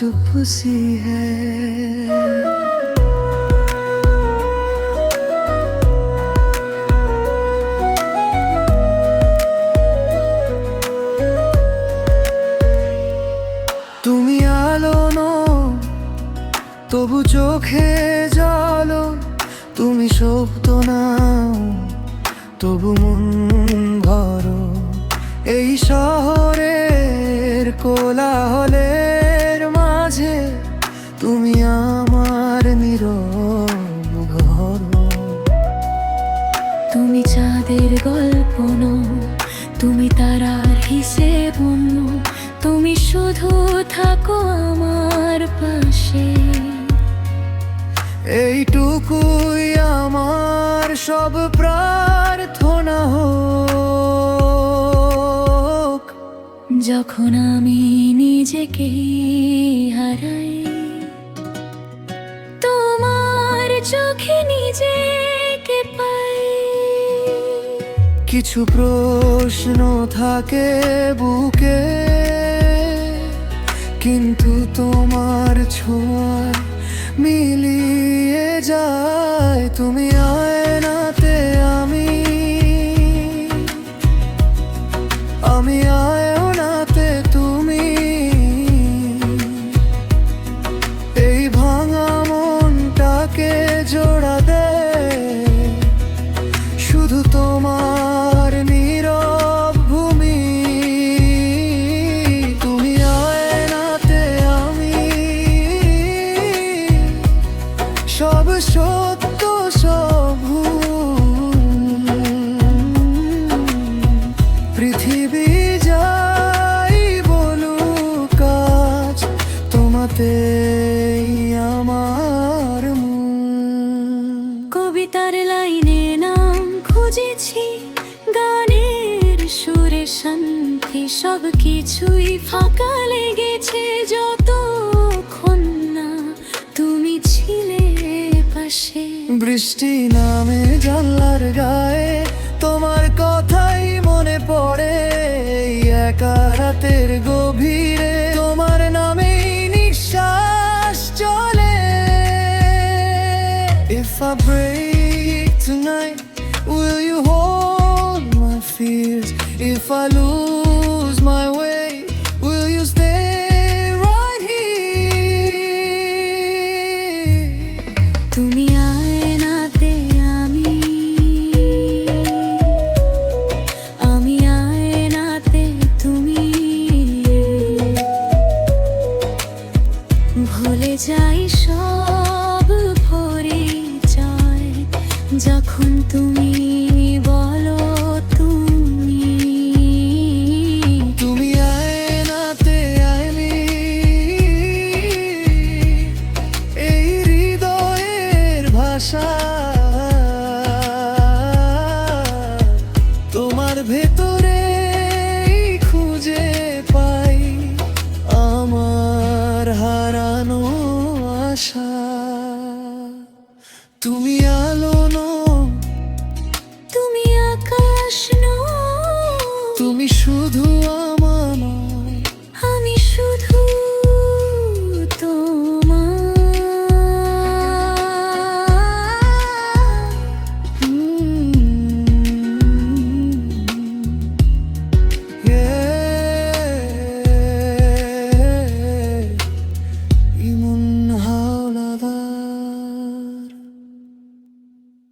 चुप सी है। তুমি আলো নও তবু চোখে জলো, তুমি শব্দ নাও তবু মন ভরো। এই শহরের কোলাহলের মাঝে তুমি আমার নীরব ঘর। তুমি চাঁদের গল্প নও, তুমি তারার হিসেব অন্য, তুমি শুধু থাকো আমার পাশে। এইটুকুই আমার সব প্রার্থনা হোক। যখন আমি নিজেকে হারাই, তোমার চোখে নিজেকে পাই। কিছু প্রশ্ন থাকে বুকে, কিন্তু তোমার ছোঁয়ায় মিলিয়ে যায়। তুমি আয়নাতে আমি আয়নাতে তুমি। এই ভাঙা মনটাকে জোড়া দেয় শুধু তোমার নীরব ভূমি। তুমি আয়নাতে আমি সব সত্য সব ভুল। পৃথিবী যাই বলুক আজ তোমাতেই আমার মূল। কবিতার লাইনে নাম খুঁজেছি, গানের সুরে শান্তি, সব কিছুই ফাঁকা লেগেছে যতক্ষণ না তুমি ছিলে পাশে। বৃষ্টি নামে জানলার গায়ে তোমার কথাই মনে পড়ে। এই একা রাতের গভীরে তোমার নামে নিঃশ্বাস চলে। If I break tonight, will you hold my fears? If I lose my way, will you stay right here? তুমি আয়নাতে আমি আয়নাতে তুমি। ভুলে যাই সব পরিচয় যখন তুমি